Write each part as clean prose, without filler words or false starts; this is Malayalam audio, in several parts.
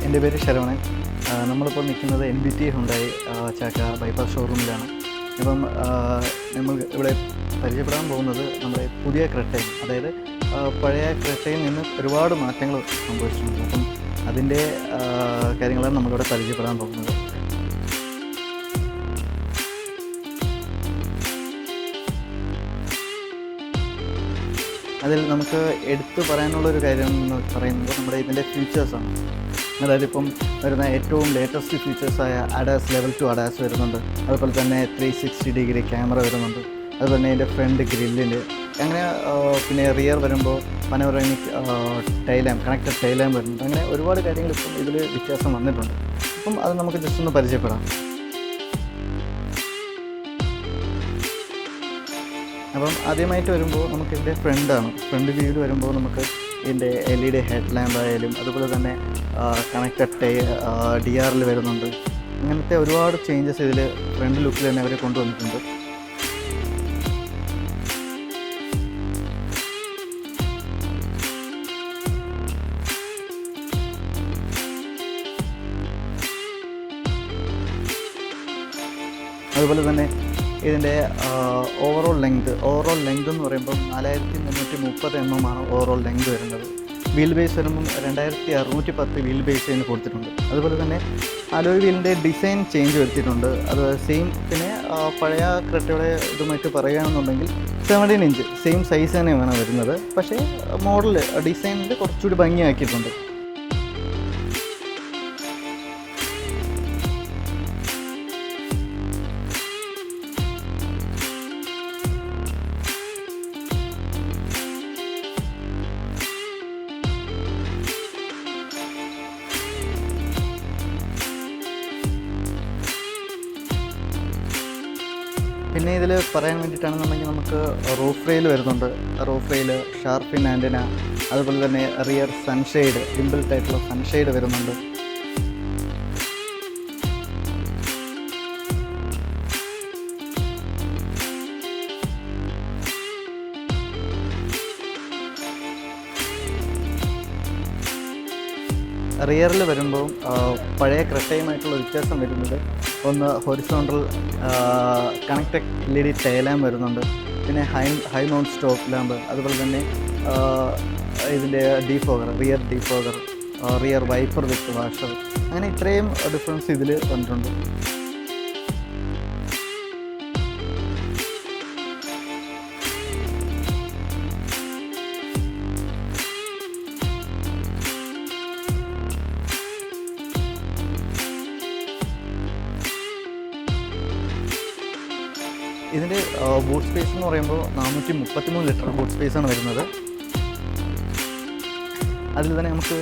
എൻ്റെ പേര് ശരവണൻ. നമ്മളിപ്പോൾ നിൽക്കുന്നത് NBT ഹുണ്ടായി ചാക്ക ബൈപ്പാസ് ഷോറൂമിലാണ്. ഇപ്പം നമ്മൾ ഇവിടെ പരിചയപ്പെടാൻ പോകുന്നത് നമ്മുടെ പുതിയ ക്രെട്ടയിൽ, അതായത് പഴയ ക്രെട്ടയിൽ നിന്ന് ഒരുപാട് മാറ്റങ്ങൾ സംഭവിച്ചിട്ടുണ്ട്. അപ്പം അതിൻ്റെ കാര്യങ്ങളാണ് നമ്മളിവിടെ പരിചയപ്പെടാൻ പോകുന്നത്. അതിൽ നമുക്ക് എടുത്തു പറയാനുള്ളൊരു കാര്യം എന്ന് പറയുന്നത് നമ്മുടെ ഇതിൻ്റെ ഫീച്ചേഴ്സാണ്. അതായത് ഇപ്പം വരുന്ന ഏറ്റവും ലേറ്റസ്റ്റ് ഫീച്ചേഴ്സായ ADAS Level 2 ADAS വരുന്നുണ്ട്. അതുപോലെ തന്നെ 360 ഡിഗ്രി ക്യാമറ വരുന്നുണ്ട്. അതുപോലെ തന്നെ ഇതിൻ്റെ ഫ്രണ്ട് ഗ്രില്ലിൽ അങ്ങനെ, പിന്നെ റിയർ വരുമ്പോൾ പനോറമിക് കണക്റ്റഡ് ടൈൽ ലാമ്പ് വരുന്നുണ്ട്. അങ്ങനെ ഒരുപാട് കാര്യങ്ങൾ ഇപ്പം ഇതിൽ വ്യത്യാസം വന്നിട്ടുണ്ട്. അപ്പം അത് നമുക്ക് ജസ്റ്റ് ഒന്ന് പരിചയപ്പെടാം. അപ്പം ആദ്യമായിട്ട് വരുമ്പോൾ നമുക്കിതിൻ്റെ ഫ്രണ്ട് വ്യൂവിൽ വരുമ്പോൾ നമുക്ക് ഇതിൻ്റെ LED ഹെഡ് ലാമ്പ് ആയാലും അതുപോലെ തന്നെ കണക്റ്റഡ് DRL വരുന്നുണ്ട്. അങ്ങനത്തെ ഒരുപാട് ചേഞ്ചസ് ഇതിൽ ഫ്രണ്ട് ലുക്കിൽ തന്നെ അവർ കൊണ്ടുവന്നിട്ടുണ്ട്. അതുപോലെ തന്നെ ഇതിൻ്റെ ഓവറോൾ ലെങ്ത് എന്ന് പറയുമ്പം 4330 mm ആണ് ഓവറോൾ ലെങ്ത് വരുന്നത്. വീൽ ബേസ് വരുമ്പം 2610 വീൽ ബേസ് ഇതിന് കൊടുത്തിട്ടുണ്ട്. അതുപോലെ തന്നെ അലോയ് വീലിൻ്റെ ഡിസൈൻ ചേഞ്ച് വരുത്തിയിട്ടുണ്ട്. അത് സെയിം, പിന്നെ പഴയ ക്രെട്ടയുടെ ഇതുമായിട്ട് പറയുകയാണെന്നുണ്ടെങ്കിൽ 17 ഇഞ്ച് സെയിം സൈസ് തന്നെയാണ് വരുന്നത്. പക്ഷേ മോഡൽ ഡിസൈനിൽ കുറച്ചുകൂടി ഭംഗിയാക്കിയിട്ടുണ്ട്. പിന്നെ ഇതിൽ പറയാൻ വേണ്ടിയിട്ടാണെന്നുണ്ടെങ്കിൽ നമുക്ക് റൂഫ് റെയിൽ വരുന്നുണ്ട്. റൂഫ് റെയിൽ, ഷാർപ്പിൻ ആൻറ്റന, അതുപോലെ തന്നെ റിയർ സൺഷെയ്ഡ്, ഇൻബിൽറ്റ് ആയിട്ടുള്ള സൺഷെയ്ഡ് വരുന്നുണ്ട്. റിയറിൽ വരുമ്പോൾ പഴയ ക്രെട്ടയുമായിട്ടുള്ള വ്യത്യാസം വരുന്നത്, ഒന്ന് horizontal connected LED tile lamp വരുന്നുണ്ട്. പിന്നെ ഹൈ മൗണ്ട് സ്റ്റോപ്പ് ലാമ്പ്, അതുപോലെ തന്നെ ഇതിൻ്റെ റിയർ ഡീഫോഗർ, റിയർ വൈപ്പർ വിത്ത് വാഷർ, അങ്ങനെ ഇത്രയും ഡിഫറൻസ് ഇതിൽ വന്നിട്ടുണ്ട്. ഇതിൻ്റെ ബൂട്ട് സ്പേസ് എന്ന് പറയുമ്പോൾ 433 ലിറ്റർ ബൂട്ട് സ്പേസാണ് വരുന്നത്. അതിൽ തന്നെ നമുക്ക്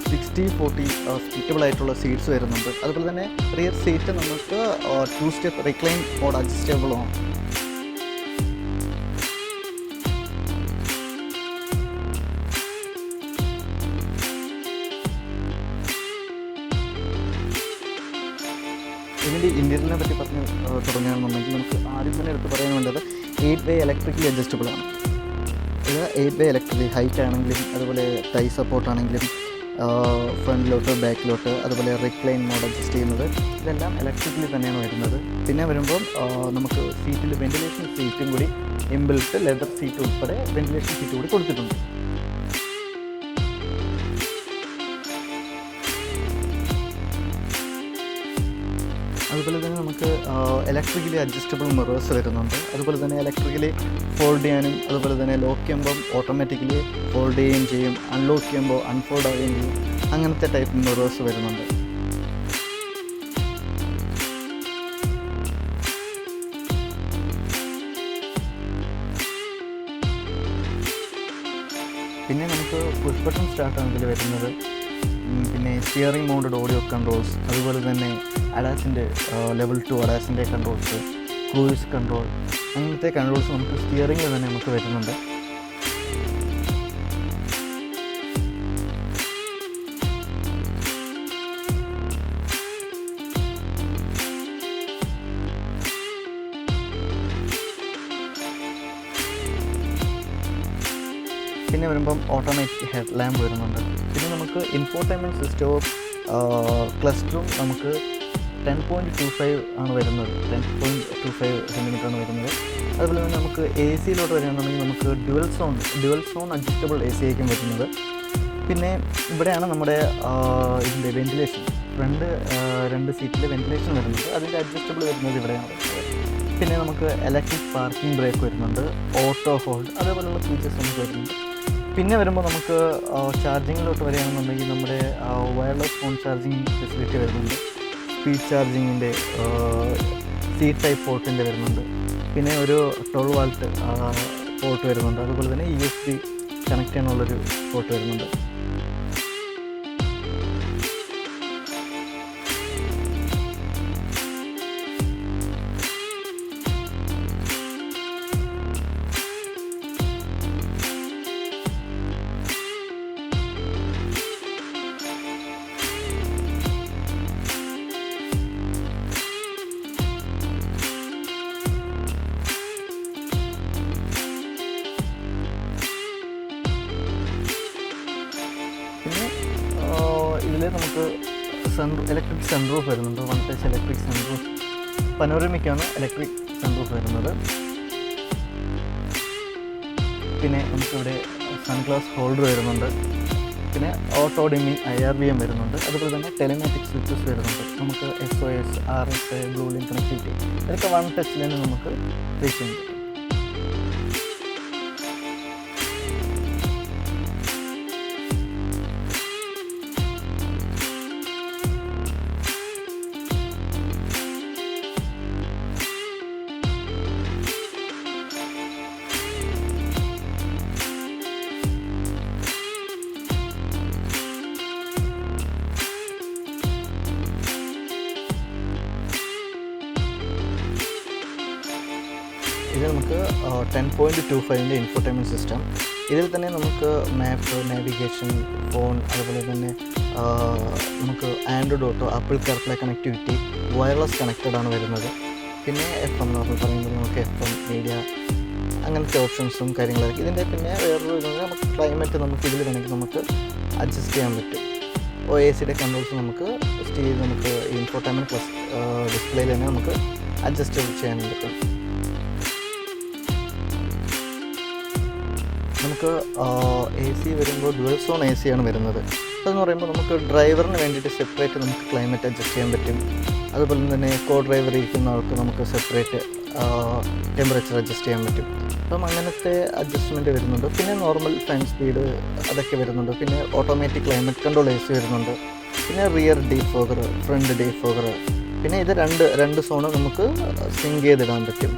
60-40 സ്പ്ലിറ്റബിൾ ആയിട്ടുള്ള സീറ്റ്സ് വരുന്നുണ്ട്. അതുപോലെ തന്നെ റിയർ സീറ്റ് നമുക്ക് 2 സ്റ്റെപ്പ് റിക്ലൈൻ മോഡ് അഡ്ജസ്റ്റബിളുമാണ്. ഇതിൻ്റെ ഇൻറ്റീരിയറിനെ പറ്റി പറഞ്ഞ് തുടങ്ങുകയാണെന്നുണ്ടെങ്കിൽ നമുക്ക് ആദ്യം തന്നെ എടുത്ത് പറയാൻ വേണ്ടത് 8-way ഇലക്ട്രിക്കലി അഡ്ജസ്റ്റബിൾ ആണ്. ഇത് 8-way ഇലക്ട്രിക്കലി ഹൈറ്റ് ആണെങ്കിലും, അതുപോലെ തൈ സപ്പോർട്ട് ആണെങ്കിലും, ഫ്രണ്ടിലോട്ട് ബാക്കിലോട്ട്, അതുപോലെ റിക്ലൈൻ മോഡ് അഡ്ജസ്റ്റ് ചെയ്യുന്നത്, ഇതെല്ലാം ഇലക്ട്രിക്കലി തന്നെയാണ് വരുന്നത്. പിന്നെ വരുമ്പം നമുക്ക് സീറ്റിൽ വെന്റിലേഷൻ സീറ്റും കൂടി, ഇൻബിൽറ്റ് ലെതർ സീറ്റ് ഉൾപ്പെടെ വെന്റിലേഷൻ സീറ്റ് കൂടി കൊടുത്തിട്ടുണ്ട്. അതുപോലെ തന്നെ നമുക്ക് ഇലക്ട്രിക്കലി അഡ്ജസ്റ്റബിൾ മിറേഴ്സ് വരുന്നുണ്ട്. അതുപോലെ തന്നെ ഇലക്ട്രിക്കലി ഫോൾഡ് ചെയ്യാനും, അതുപോലെ തന്നെ ലോക്ക് ചെയ്യുമ്പം ഓട്ടോമാറ്റിക്കലി ഫോൾഡ് ചെയ്യുകയും ചെയ്യും, അൺലോക്ക് ചെയ്യുമ്പോൾ അൺഫോൾഡ് ആവുകയും ചെയ്യും. അങ്ങനത്തെ ടൈപ്പ് മിറേഴ്സ് വരുന്നുണ്ട്. പിന്നെ നമുക്ക് പുഷ് ബട്ടൺ സ്റ്റാർട്ടാണ് ഇതിൽ വരുന്നത്. പിന്നെ സ്റ്റിയറിംഗ് മൗണ്ടഡ് ഓഡിയോ കൺട്രോൾസ്, അതുപോലെ തന്നെ ADASൻ്റെ Level 2 ADASൻ്റെ കൺട്രോൾസ്, ക്രൂയിസ് കൺട്രോൾ, അങ്ങനത്തെ കൺട്രോൾസ് നമുക്ക് സ്റ്റിയറിംഗിൽ തന്നെ നമുക്ക് വരുന്നുണ്ട്. പിന്നെ വരുമ്പം ഓട്ടോമാറ്റിക് ഹെഡ് ലാമ്പ് വരുന്നുണ്ട്. പിന്നെ നമുക്ക് ഇൻഫോർടൈൻമെൻറ്റ് സിസ്റ്റവും ക്ലസ്റ്ററും നമുക്ക് 10.25 ആണ് വരുന്നത്, 10.25 സെൻറ്റിമീറ്റർ ആണ് വരുന്നത്. അതുപോലെ തന്നെ നമുക്ക് എ സിയിലോട്ട് വരികയാണെന്നുണ്ടെങ്കിൽ നമുക്ക് dual zone adjustable A C ആയിരിക്കും വരുന്നത്. പിന്നെ ഇവിടെയാണ് നമ്മുടെ ഇതിൻ്റെ വെൻറ്റിലേഷൻ, രണ്ട് സീറ്റിൽ വെൻറ്റിലേഷൻ വരുന്നുണ്ട്. അതിൻ്റെ അഡ്ജസ്റ്റബിൾ വരുന്നത് ഇവിടെയാണ് വരുന്നത്. പിന്നെ നമുക്ക് ഇലക്ട്രിക് പാർക്കിംഗ് ബ്രേക്ക് വരുന്നുണ്ട്, ഓട്ടോ ഹോൾഡ്, അതേപോലെയുള്ള ഫീച്ചേഴ്സ് നമുക്ക് വരുന്നുണ്ട്. പിന്നെ വരുമ്പോൾ നമുക്ക് ചാർജിങ്ങിലോട്ട് വരികയാണെന്നുണ്ടെങ്കിൽ നമ്മുടെ വയർലെസ് ഫോൺ ചാർജിങ് ഫെസിലിറ്റി വരുന്നുണ്ട്, സ്പീഡ് ചാർജിങ്ങിൻ്റെ C-type പോർട്ടിൻ്റെ വരുന്നുണ്ട്. പിന്നെ ഒരു 12 വാൾട്ട് പോർട്ട് വരുന്നുണ്ട്. അതുപോലെ തന്നെ USB കണക്ട് ചെയ്യാനുള്ളൊരു പോർട്ട് വരുന്നുണ്ട്. പിന്നെ ഇതിൽ നമുക്ക് ഇലക്ട്രിക് സൺറൂഫ് വരുന്നുണ്ട്, 1 ടച്ച് ഇലക്ട്രിക് സൺറൂഫ്, പനോരമിക്കാണ് ഇലക്ട്രിക് സൺറൂഫ് വരുന്നത്. പിന്നെ നമുക്കിവിടെ സൺഗ്ലാസ് ഹോൾഡർ വരുന്നുണ്ട്. പിന്നെ ഓട്ടോ ഡിമ്മിങ് IRBM വരുന്നുണ്ട്. അതുപോലെ തന്നെ ടെലിമാറ്റിക് സ്വിച്ചസ് വരുന്നുണ്ട്. നമുക്ക് SOS, RSA, blue link connectivity, ഇതൊക്കെ 1 ടച്ചിൽ തന്നെ നമുക്ക് റീച്ച് ചെയ്യാൻ പറ്റും. ഇത് നമുക്ക് 10.25ൻ്റെ ഇൻഫോർടൈൻമെൻറ്റ് സിസ്റ്റം. ഇതിൽ തന്നെ നമുക്ക് മാപ്പ്, നാവിഗേഷൻ, ഫോൺ, അതുപോലെ തന്നെ നമുക്ക് Android auto, apple CarPlay connectivity, wireless connected ആണ് വരുന്നത്. പിന്നെ FM നോർമൽ പറയുമ്പോൾ നമുക്ക് FM മീഡിയ അങ്ങനത്തെ ഓപ്ഷൻസും കാര്യങ്ങളൊക്കെ. ഇതിൻ്റെ പിന്നെ വേറൊരു ഇതെന്ന് നമുക്ക് ക്ലൈമറ്റ് നമുക്ക് ഇതിൽ വേണമെങ്കിൽ നമുക്ക് അഡ്ജസ്റ്റ് ചെയ്യാൻ പറ്റും. OACയുടെ കൺട്രോൾസ് നമുക്ക് നമുക്ക് ഇൻഫോർടൈൻമെൻറ്റ് പ്ലസ് ഡിസ്പ്ലേയിൽ തന്നെ നമുക്ക് അഡ്ജസ്റ്റ് ചെയ്യാൻ പറ്റും. നമുക്ക് AC വരുമ്പോൾ ഡുവൽ സോൺ AC ആണ് വരുന്നത്. അതെന്ന് പറയുമ്പോൾ നമുക്ക് ഡ്രൈവറിന് വേണ്ടിയിട്ട് സെപ്പറേറ്റ് നമുക്ക് ക്ലൈമറ്റ് അഡ്ജസ്റ്റ് ചെയ്യാൻ പറ്റും. അതുപോലെ തന്നെ ഡ്രൈവർ ഇരിക്കുന്ന ആൾക്ക് നമുക്ക് സെപ്പറേറ്റ് ടെമ്പറേച്ചർ അഡ്ജസ്റ്റ് ചെയ്യാൻ പറ്റും. അപ്പം അങ്ങനത്തെ അഡ്ജസ്റ്റ്മെൻറ്റ് വരുന്നുണ്ട്. പിന്നെ നോർമൽ ഫാൻ സ്പീഡ് അതൊക്കെ വരുന്നുണ്ട്. പിന്നെ ഓട്ടോമാറ്റിക് ക്ലൈമറ്റ് കൺട്രോൾ AC വരുന്നുണ്ട്. പിന്നെ റിയർ ഡീഫോഗർ, ഫ്രണ്ട് ഡീഫോഗർ. പിന്നെ ഇത് രണ്ട് സോണ് നമുക്ക് സിങ്ക് ചെയ്തിടാൻ പറ്റും.